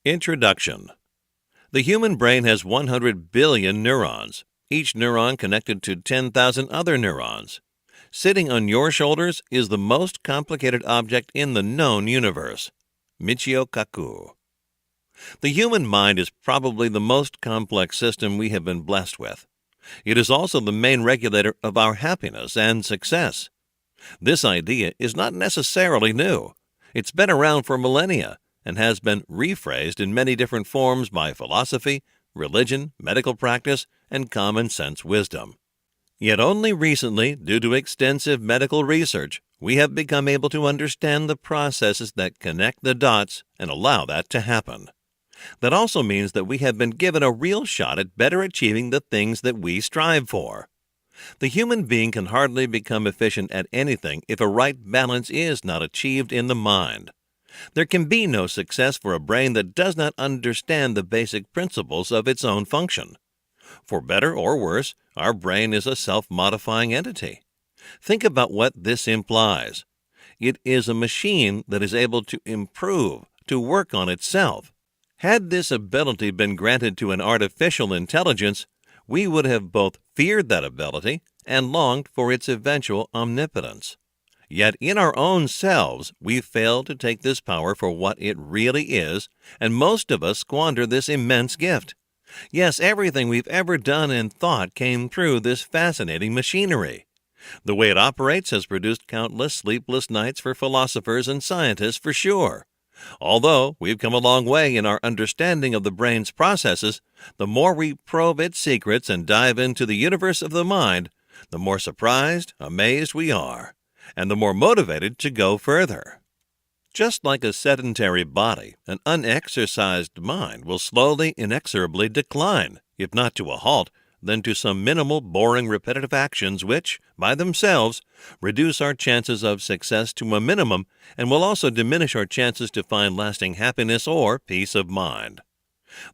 Introduction. The human brain has 100 billion neurons, each neuron connected to 10,000 other neurons. Sitting on your shoulders is the most complicated object in the known universe. Michio Kaku. The human mind is probably the most complex system we have been blessed with. It is also the main regulator of our happiness and success. This idea is not necessarily new. It's been around for millennia and has been rephrased in many different forms by philosophy, religion, medical practice, and common sense wisdom. Yet only recently, due to extensive medical research, we have become able to understand the processes that connect the dots and allow that to happen. That also means that we have been given a real shot at better achieving the things that we strive for. The human being can hardly become efficient at anything if a right balance is not achieved in the mind. There can be no success for a brain that does not understand the basic principles of its own function. For better or worse, our brain is a self-modifying entity. Think about what this implies. It is a machine that is able to improve, to work on itself. Had this ability been granted to an artificial intelligence, we would have both feared that ability and longed for its eventual omnipotence. Yet in our own selves, we fail to take this power for what it really is, and most of us squander this immense gift. Yes, everything we've ever done and thought came through this fascinating machinery. The way it operates has produced countless sleepless nights for philosophers and scientists for sure. Although we've come a long way in our understanding of the brain's processes, the more we probe its secrets and dive into the universe of the mind, the more surprised, amazed we are, and the more motivated to go further. Just like a sedentary body, an unexercised mind will slowly, inexorably decline, if not to a halt, then to some minimal, boring, repetitive actions which, by themselves, reduce our chances of success to a minimum and will also diminish our chances to find lasting happiness or peace of mind.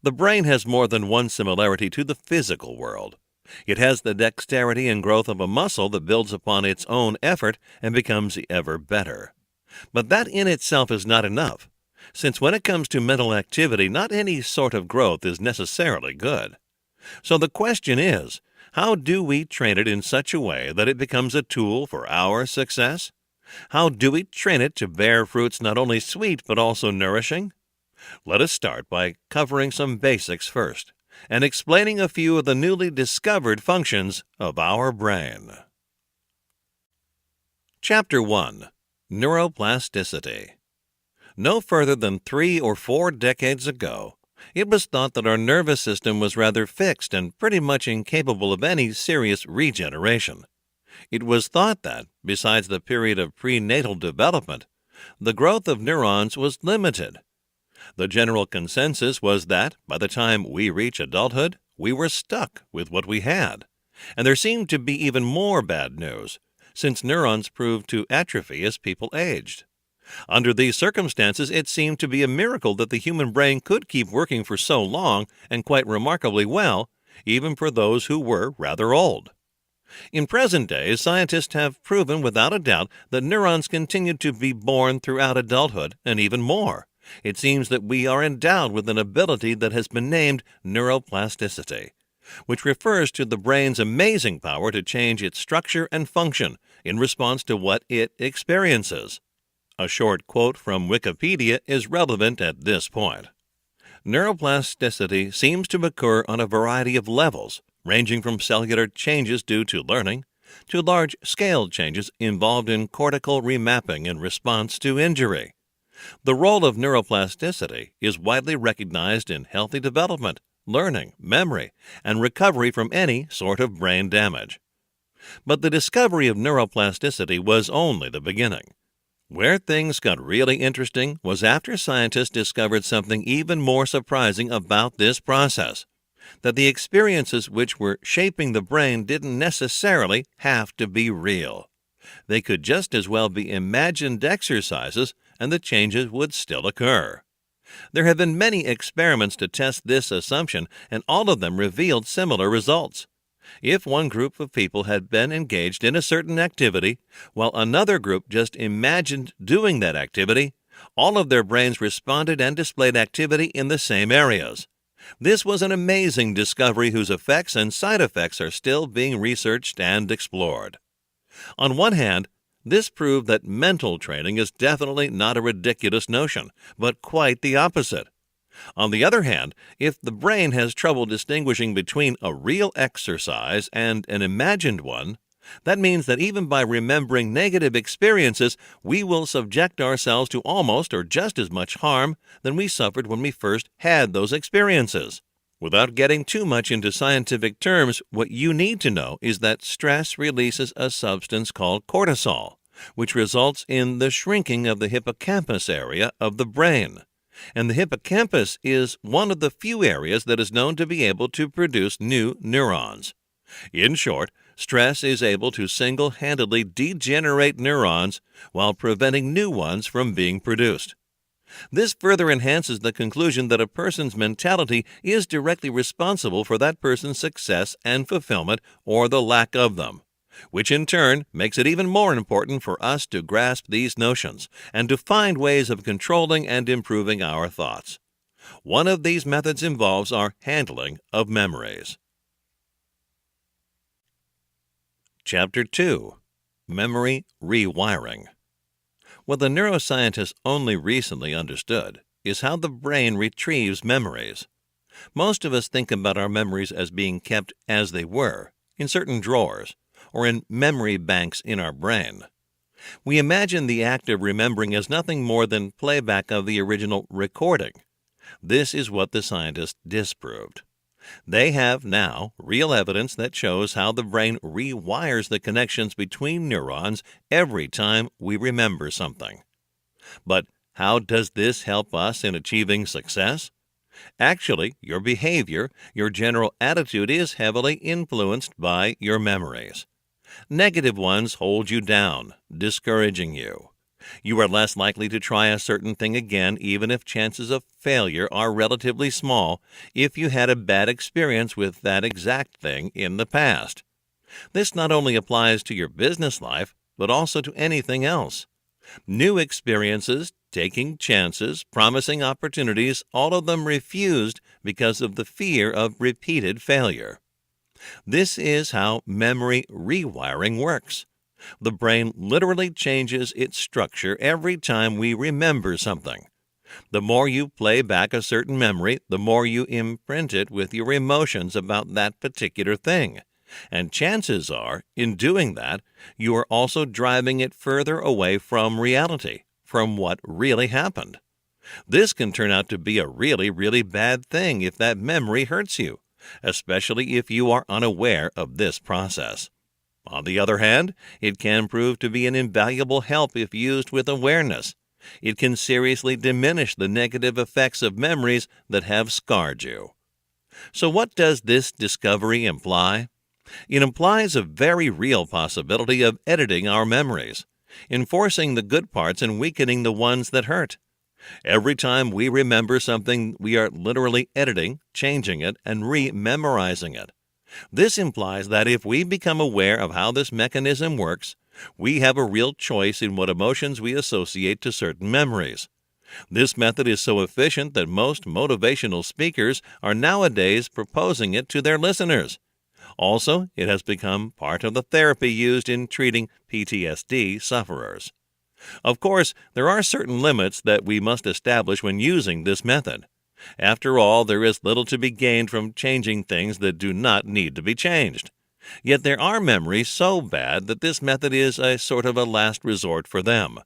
The brain has more than one similarity to the physical world. It has the dexterity and growth of a muscle that builds upon its own effort and becomes ever better. But that in itself is not enough, since when it comes to mental activity, not any sort of growth is necessarily good. So the question is, how do we train it in such a way that it becomes a tool for our success? How do we train it to bear fruits not only sweet but also nourishing? Let us start by covering some basics first and explaining a few of the newly discovered functions of our brain. Chapter 1. Neuroplasticity. No further than 3 or 4 decades ago, it was thought that our nervous system was rather fixed and pretty much incapable of any serious regeneration. It was thought that, besides the period of prenatal development, the growth of neurons was limited. The general consensus was that, by the time we reach adulthood, we were stuck with what we had. And there seemed to be even more bad news, since neurons proved to atrophy as people aged. Under these circumstances, it seemed to be a miracle that the human brain could keep working for so long and quite remarkably well, even for those who were rather old. In present days, scientists have proven without a doubt that neurons continue to be born throughout adulthood, and even more. It seems that we are endowed with an ability that has been named neuroplasticity, which refers to the brain's amazing power to change its structure and function in response to what it experiences. A short quote from Wikipedia is relevant at this point. Neuroplasticity seems to occur on a variety of levels, ranging from cellular changes due to learning to large-scale changes involved in cortical remapping in response to injury. The role of neuroplasticity is widely recognized in healthy development, learning, memory, and recovery from any sort of brain damage. But the discovery of neuroplasticity was only the beginning. Where things got really interesting was after scientists discovered something even more surprising about this process, that the experiences which were shaping the brain didn't necessarily have to be real. They could just as well be imagined exercises, and the changes would still occur. There have been many experiments to test this assumption, and all of them revealed similar results. If one group of people had been engaged in a certain activity, while another group just imagined doing that activity, All of their brains responded and displayed activity in the same areas. This was an amazing discovery whose effects and side effects are still being researched and explored. On one hand, this proved that mental training is definitely not a ridiculous notion, but quite the opposite. On the other hand, if the brain has trouble distinguishing between a real exercise and an imagined one, that means that even by remembering negative experiences, we will subject ourselves to almost or just as much harm than we suffered when we first had those experiences. Without getting too much into scientific terms, what you need to know is that stress releases a substance called cortisol, which results in the shrinking of the hippocampus area of the brain. And the hippocampus is one of the few areas that is known to be able to produce new neurons. In short, stress is able to single-handedly degenerate neurons while preventing new ones from being produced. This further enhances the conclusion that a person's mentality is directly responsible for that person's success and fulfillment or the lack of them, which in turn makes it even more important for us to grasp these notions and to find ways of controlling and improving our thoughts. One of these methods involves our handling of memories. Chapter 2. Memory Rewiring. What the neuroscientists only recently understood is how the brain retrieves memories. Most of us think about our memories as being kept as they were, in certain drawers, or in memory banks in our brain. We imagine the act of remembering as nothing more than playback of the original recording. This is what the scientists disproved. They have now real evidence that shows how the brain rewires the connections between neurons every time we remember something. But how does this help us in achieving success? Actually, your behavior, your general attitude is heavily influenced by your memories. Negative ones hold you down, discouraging you. You are less likely to try a certain thing again even if chances of failure are relatively small if you had a bad experience with that exact thing in the past. This not only applies to your business life, but also to anything else. New experiences, taking chances, promising opportunities, all of them refused because of the fear of repeated failure. This is how memory rewiring works. The brain literally changes its structure every time we remember something. The more you play back a certain memory, the more you imprint it with your emotions about that particular thing. And chances are, in doing that, you are also driving it further away from reality, from what really happened. This can turn out to be a really, really bad thing if that memory hurts you, especially if you are unaware of this process. On the other hand, it can prove to be an invaluable help if used with awareness. It can seriously diminish the negative effects of memories that have scarred you. So what does this discovery imply? It implies a very real possibility of editing our memories, enforcing the good parts and weakening the ones that hurt. Every time we remember something, we are literally editing, changing it, and re-memorizing it. This implies that if we become aware of how this mechanism works, we have a real choice in what emotions we associate to certain memories. This method is so efficient that most motivational speakers are nowadays proposing it to their listeners. Also, it has become part of the therapy used in treating PTSD sufferers. Of course, there are certain limits that we must establish when using this method. After all, there is little to be gained from changing things that do not need to be changed. Yet there are memories so bad that this method is a sort of a last resort for them.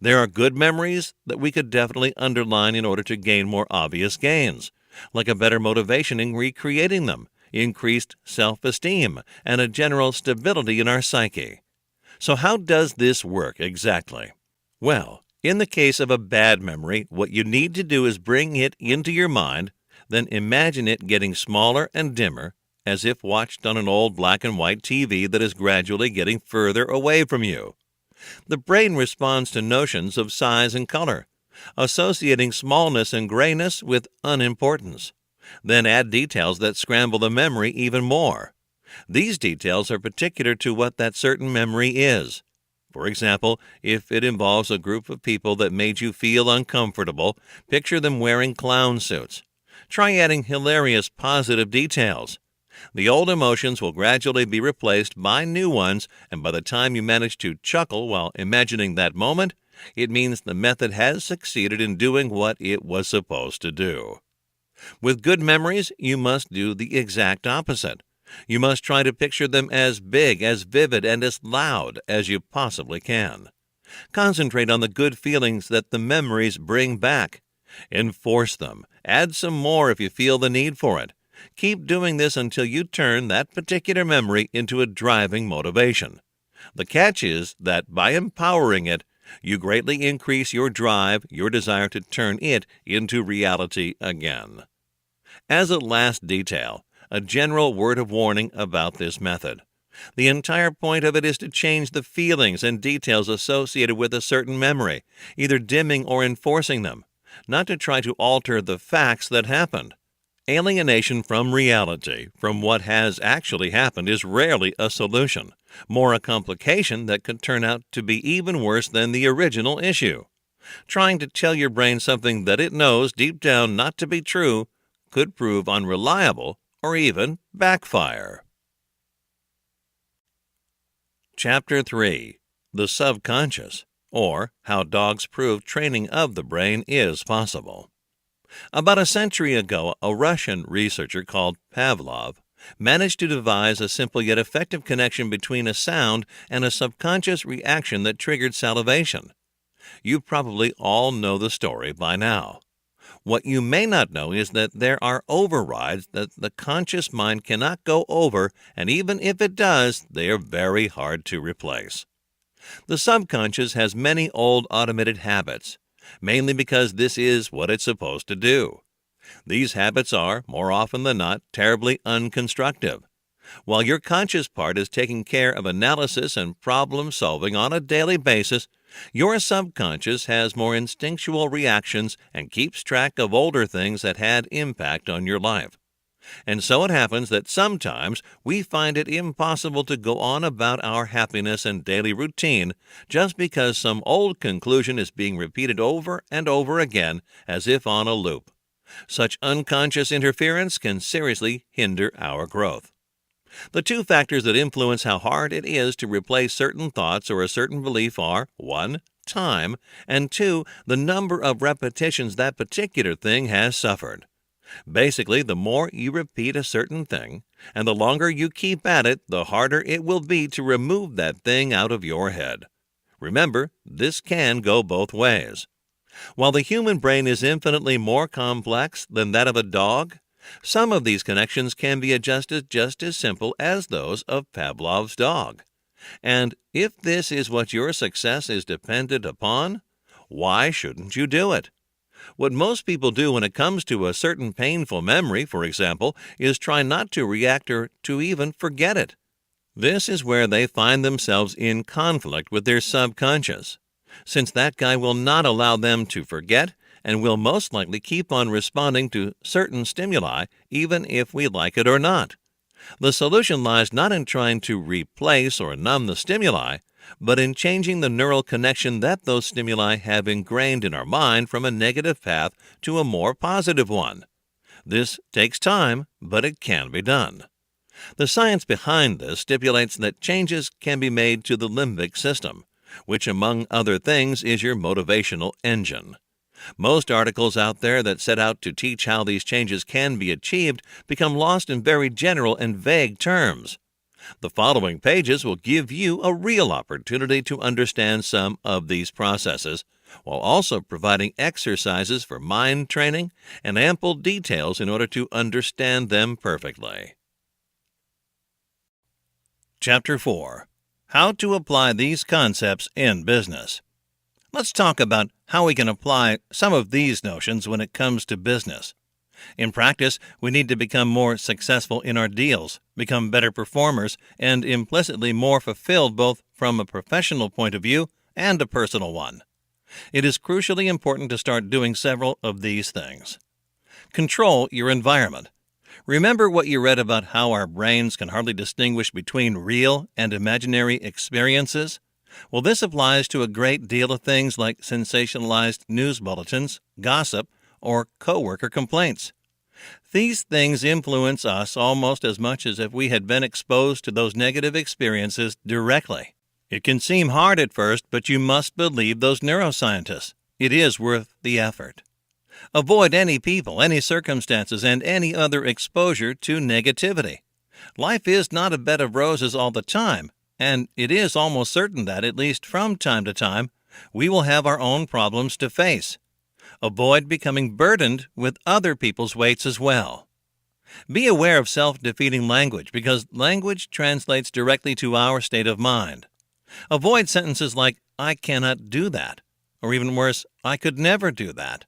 There are good memories that we could definitely underline in order to gain more obvious gains, like a better motivation in recreating them, increased self-esteem, and a general stability in our psyche. So how does this work exactly? Well, in the case of a bad memory, what you need to do is bring it into your mind, then imagine it getting smaller and dimmer, as if watched on an old black and white TV that is gradually getting further away from you. The brain responds to notions of size and color, associating smallness and grayness with unimportance. Then add details that scramble the memory even more. These details are particular to what that certain memory is. For example, if it involves a group of people that made you feel uncomfortable, picture them wearing clown suits. Try adding hilarious positive details. The old emotions will gradually be replaced by new ones, and by the time you manage to chuckle while imagining that moment, it means the method has succeeded in doing what it was supposed to do. With good memories, you must do the exact opposite. You must try to picture them as big, as vivid, and as loud as you possibly can. Concentrate on the good feelings that the memories bring back. Enforce them. Add some more if you feel the need for it. Keep doing this until you turn that particular memory into a driving motivation. The catch is that by empowering it, you greatly increase your drive, your desire to turn it into reality again. As a last detail, a general word of warning about this method. The entire point of it is to change the feelings and details associated with a certain memory, either dimming or enforcing them, not to try to alter the facts that happened. Alienation from reality, from what has actually happened, is rarely a solution, more a complication that could turn out to be even worse than the original issue. Trying to tell your brain something that it knows deep down not to be true could prove unreliable or even backfire. Chapter 3. The Subconscious, or How Dogs Prove Training of the Brain is Possible. About a century ago, a Russian researcher called Pavlov managed to devise a simple yet effective connection between a sound and a subconscious reaction that triggered salivation. You probably all know the story by now. What you may not know is that there are overrides that the conscious mind cannot go over, and even if it does, they are very hard to replace. The subconscious has many old automated habits, mainly because this is what it's supposed to do. These habits are, more often than not, terribly unconstructive. While your conscious part is taking care of analysis and problem solving on a daily basis, your subconscious has more instinctual reactions and keeps track of older things that had impact on your life. And so it happens that sometimes we find it impossible to go on about our happiness and daily routine just because some old conclusion is being repeated over and over again as if on a loop. Such unconscious interference can seriously hinder our growth. The two factors that influence how hard it is to replace certain thoughts or a certain belief are 1. Time, and 2. The number of repetitions that particular thing has suffered. Basically, the more you repeat a certain thing, and the longer you keep at it, the harder it will be to remove that thing out of your head. Remember, this can go both ways. While the human brain is infinitely more complex than that of a dog, some of these connections can be adjusted just as simple as those of Pavlov's dog. And if this is what your success is dependent upon, why shouldn't you do it? What most people do when it comes to a certain painful memory, for example, is try not to react or to even forget it. This is where they find themselves in conflict with their subconscious, since that guy will not allow them to forget and will most likely keep on responding to certain stimuli even if we like it or not. The solution lies not in trying to replace or numb the stimuli, but in changing the neural connection that those stimuli have ingrained in our mind from a negative path to a more positive one. This takes time, but it can be done. The science behind this stipulates that changes can be made to the limbic system, which among other things is your motivational engine. Most articles out there that set out to teach how these changes can be achieved become lost in very general and vague terms. The following pages will give you a real opportunity to understand some of these processes, while also providing exercises for mind training and ample details in order to understand them perfectly. Chapter 4. How to apply these concepts in business. Let's talk about how we can apply some of these notions when it comes to business. In practice, we need to become more successful in our deals, become better performers, and implicitly more fulfilled both from a professional point of view and a personal one. It is crucially important to start doing several of these things. Control your environment. Remember what you read about how our brains can hardly distinguish between real and imaginary experiences? Well, this applies to a great deal of things like sensationalized news bulletins, gossip, or coworker complaints. These things influence us almost as much as if we had been exposed to those negative experiences directly. It can seem hard at first, but you must believe those neuroscientists. It is worth the effort. Avoid any people, any circumstances, and any other exposure to negativity. Life is not a bed of roses all the time, and it is almost certain that, at least from time to time, we will have our own problems to face. Avoid becoming burdened with other people's weights as well. Be aware of self-defeating language, because language translates directly to our state of mind. Avoid sentences like, "I cannot do that," or even worse, "I could never do that."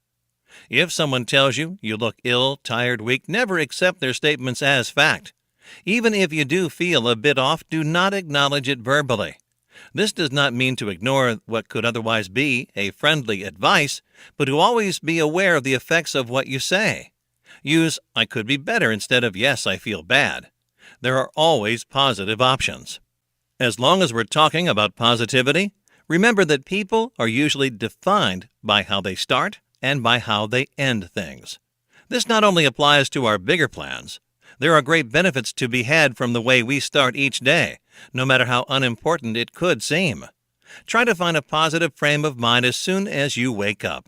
If someone tells you you look ill, tired, weak, never accept their statements as fact. Even if you do feel a bit off, do not acknowledge it verbally. This does not mean to ignore what could otherwise be a friendly advice, but to always be aware of the effects of what you say. Use "I could be better" instead of "yes, I feel bad." There are always positive options. As long as we're talking about positivity, remember that people are usually defined by how they start and by how they end things. This not only applies to our bigger plans. There are great benefits to be had from the way we start each day, no matter how unimportant it could seem. Try to find a positive frame of mind as soon as you wake up.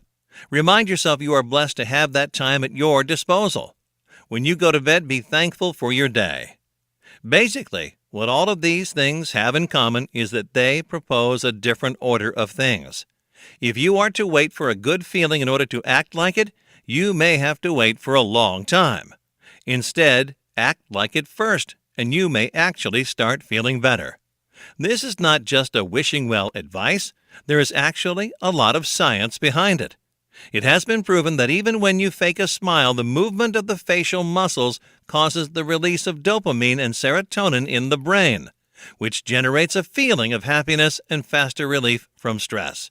Remind yourself you are blessed to have that time at your disposal. When you go to bed, be thankful for your day. Basically, what all of these things have in common is that they propose a different order of things. If you are to wait for a good feeling in order to act like it, you may have to wait for a long time. Instead, act like it first, and you may actually start feeling better. This is not just a wishing well advice. There is actually a lot of science behind it. It has been proven that even when you fake a smile, the movement of the facial muscles causes the release of dopamine and serotonin in the brain, which generates a feeling of happiness and faster relief from stress.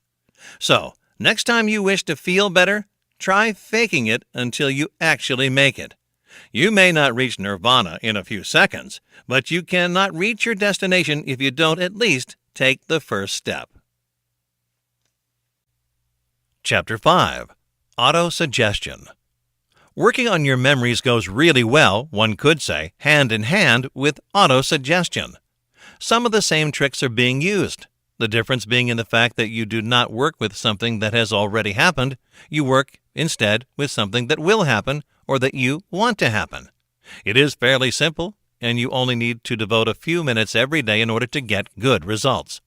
So, next time you wish to feel better, try faking it until you actually make it. You may not reach nirvana in a few seconds, but you cannot reach your destination if you don't at least take the first step. Chapter 5. Autosuggestion. Working on your memories goes really well, one could say, hand in hand with autosuggestion. Some of the same tricks are being used, the difference being in the fact that you do not work with something that has already happened. You work instead with something that will happen or that you want to happen. It is fairly simple, and you only need to devote a few minutes every day in order to get good results.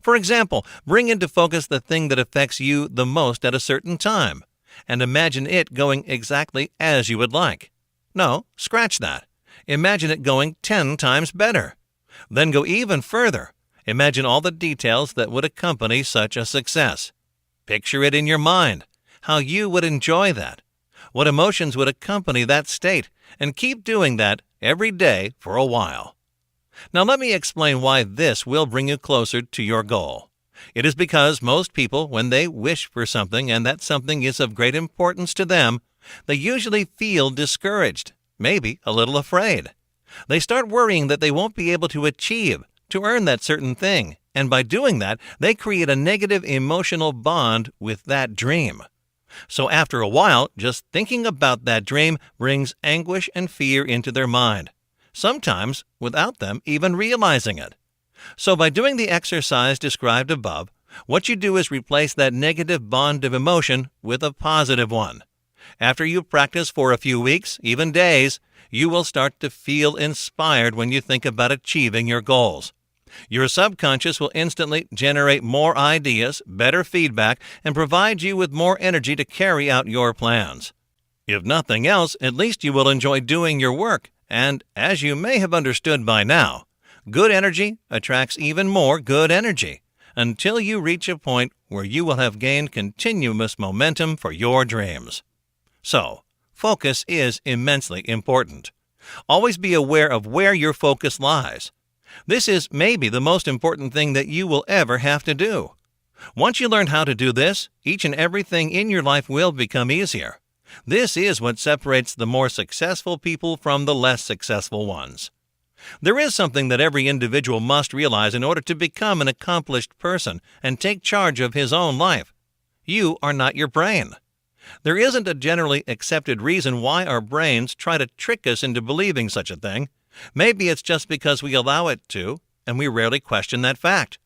For example, bring into focus the thing that affects you the most at a certain time, and imagine it going exactly as you would like. No, scratch that. Imagine it going 10 times better. Then go even further. Imagine all the details that would accompany such a success. Picture it in your mind, how you would enjoy that, what emotions would accompany that state, and keep doing that every day for a while. Now let me explain why this will bring you closer to your goal. It is because most people, when they wish for something and that something is of great importance to them, they usually feel discouraged, maybe a little afraid. They start worrying that they won't be able to achieve, to earn that certain thing, and by doing that, they create a negative emotional bond with that dream. So after a while, just thinking about that dream brings anguish and fear into their mind, sometimes without them even realizing it. So by doing the exercise described above, what you do is replace that negative bond of emotion with a positive one. After you practice for a few weeks, even days, you will start to feel inspired when you think about achieving your goals. Your subconscious will instantly generate more ideas, better feedback, and provide you with more energy to carry out your plans. If nothing else, at least you will enjoy doing your work, and as you may have understood by now, good energy attracts even more good energy, until you reach a point where you will have gained continuous momentum for your dreams. So, focus is immensely important. Always be aware of where your focus lies. This is maybe the most important thing that you will ever have to do. Once you learn how to do this, each and everything in your life will become easier. This is what separates the more successful people from the less successful ones. There is something that every individual must realize in order to become an accomplished person and take charge of his own life. You are not your brain. There isn't a generally accepted reason why our brains try to trick us into believing such a thing. Maybe it's just because we allow it to, and we rarely question that fact.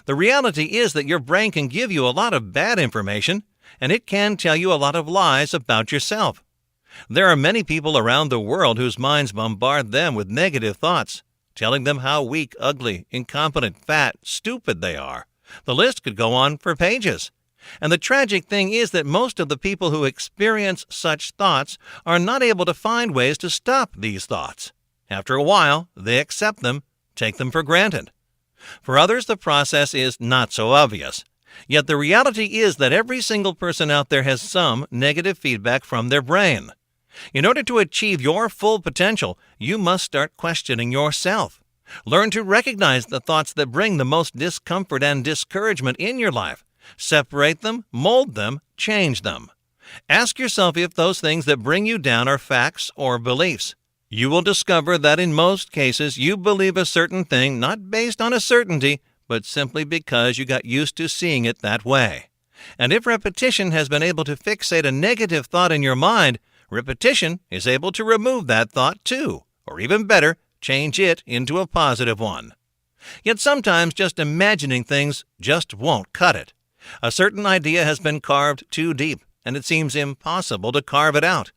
The reality is that your brain can give you a lot of bad information, and it can tell you a lot of lies about yourself. There are many people around the world whose minds bombard them with negative thoughts, telling them how weak, ugly, incompetent, fat, stupid they are. The list could go on for pages. And the tragic thing is that most of the people who experience such thoughts are not able to find ways to stop these thoughts. After a while, they accept them, take them for granted. For others, the process is not so obvious. Yet the reality is that every single person out there has some negative feedback from their brain. In order to achieve your full potential, you must start questioning yourself. Learn to recognize the thoughts that bring the most discomfort and discouragement in your life. Separate them, mold them, change them. Ask yourself if those things that bring you down are facts or beliefs. You will discover that in most cases you believe a certain thing not based on a certainty, but simply because you got used to seeing it that way. And if repetition has been able to fixate a negative thought in your mind, repetition is able to remove that thought too, or even better, change it into a positive one. Yet sometimes just imagining things just won't cut it. A certain idea has been carved too deep, and it seems impossible to carve it out.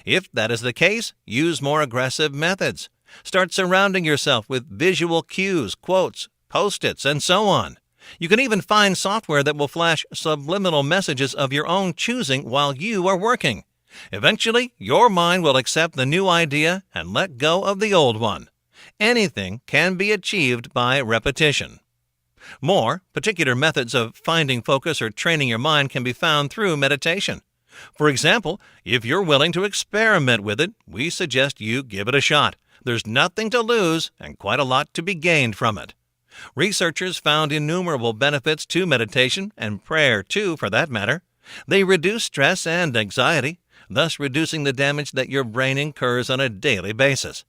If that is the case, use more aggressive methods. Start surrounding yourself with visual cues, quotes, Post-its, and so on. You can even find software that will flash subliminal messages of your own choosing while you are working. Eventually, your mind will accept the new idea and let go of the old one. Anything can be achieved by repetition. More particular methods of finding focus or training your mind can be found through meditation. For example, if you're willing to experiment with it, we suggest you give it a shot. There's nothing to lose and quite a lot to be gained from it. Researchers found innumerable benefits to meditation, and prayer too, for that matter. They reduce stress and anxiety, thus reducing the damage that your brain incurs on a daily basis.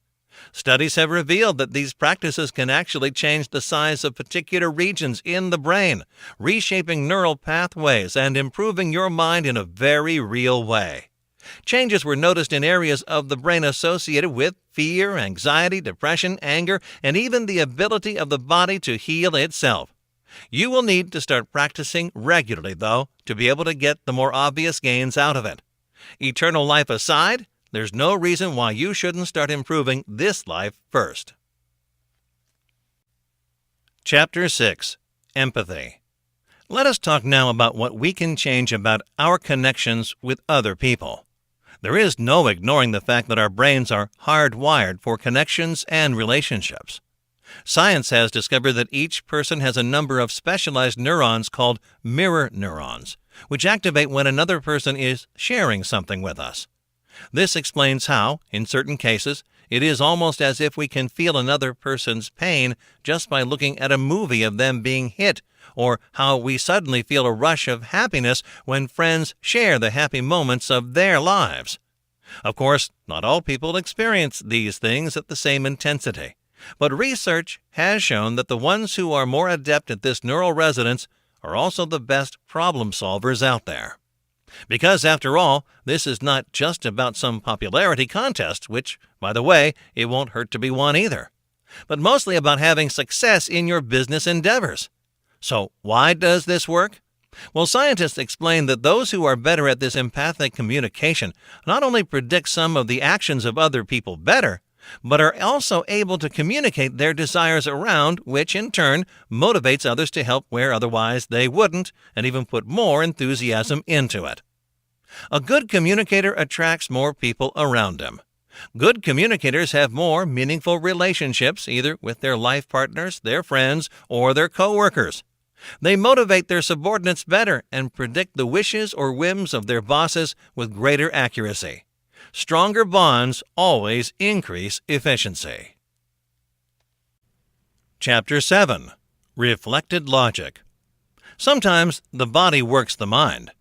Studies have revealed that these practices can actually change the size of particular regions in the brain, reshaping neural pathways and improving your mind in a very real way. Changes were noticed in areas of the brain associated with fear, anxiety, depression, anger, and even the ability of the body to heal itself. You will need to start practicing regularly, though, to be able to get the more obvious gains out of it. Eternal life aside, there's no reason why you shouldn't start improving this life first. Chapter 6. Empathy. Let us talk now about what we can change about our connections with other people. There is no ignoring the fact that our brains are hardwired for connections and relationships. Science has discovered that each person has a number of specialized neurons called mirror neurons, which activate when another person is sharing something with us. This explains how, in certain cases, it is almost as if we can feel another person's pain just by looking at a movie of them being hit, or how we suddenly feel a rush of happiness when friends share the happy moments of their lives. Of course, not all people experience these things at the same intensity, but research has shown that the ones who are more adept at this neural resonance are also the best problem solvers out there. Because, after all, this is not just about some popularity contest, which, by the way, it won't hurt to be won either, but mostly about having success in your business endeavors. So, why does this work? Well, scientists explain that those who are better at this empathic communication not only predict some of the actions of other people better, but are also able to communicate their desires around, which in turn motivates others to help where otherwise they wouldn't, and even put more enthusiasm into it. A good communicator attracts more people around him. Good communicators have more meaningful relationships, either with their life partners, their friends, or their coworkers. They motivate their subordinates better and predict the wishes or whims of their bosses with greater accuracy. Stronger bonds always increase efficiency. Chapter 7. Reflected Logic. Sometimes the body works the mind.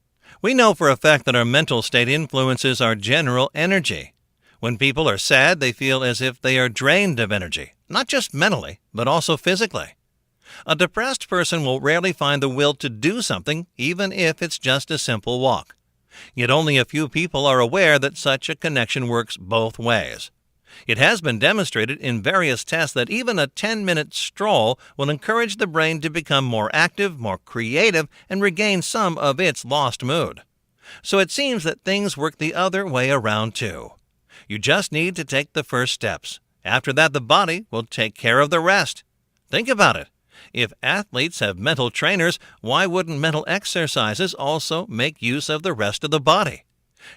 We know for a fact that our mental state influences our general energy. When people are sad, they feel as if they are drained of energy, not just mentally, but also physically. A depressed person will rarely find the will to do something, even if it's just a simple walk. Yet only a few people are aware that such a connection works both ways. It has been demonstrated in various tests that even a 10-minute stroll will encourage the brain to become more active, more creative, and regain some of its lost mood. So it seems that things work the other way around too. You just need to take the first steps. After that, the body will take care of the rest. Think about it. If athletes have mental trainers, why wouldn't mental exercises also make use of the rest of the body?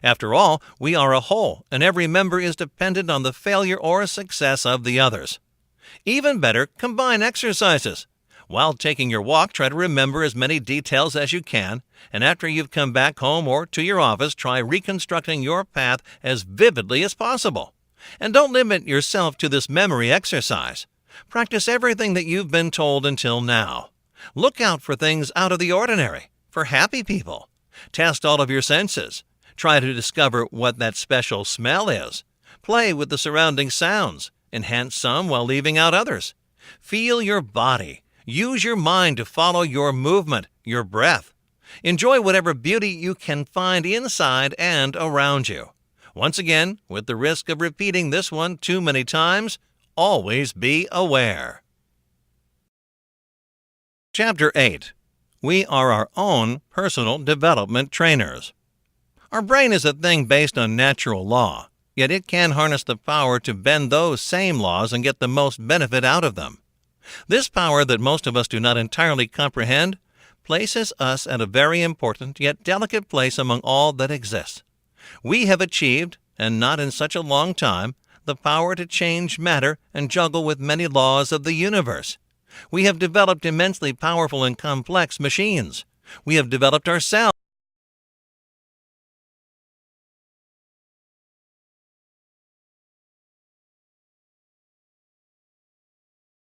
After all, we are a whole, and every member is dependent on the failure or success of the others. Even better, combine exercises. While taking your walk, try to remember as many details as you can, and after you've come back home or to your office, try reconstructing your path as vividly as possible. And don't limit yourself to this memory exercise. Practice everything that you've been told until now. Look out for things out of the ordinary, for happy people. Test all of your senses. Try to discover what that special smell is. Play with the surrounding sounds. Enhance some while leaving out others. Feel your body. Use your mind to follow your movement, your breath. Enjoy whatever beauty you can find inside and around you. Once again, with the risk of repeating this one too many times, always be aware. Chapter 8. We are our own personal development trainers. Our brain is a thing based on natural law, yet it can harness the power to bend those same laws and get the most benefit out of them. This power that most of us do not entirely comprehend places us at a very important yet delicate place among all that exists. We have achieved, and not in such a long time, the power to change matter and juggle with many laws of the universe. We have developed immensely powerful and complex machines. We have developed ourselves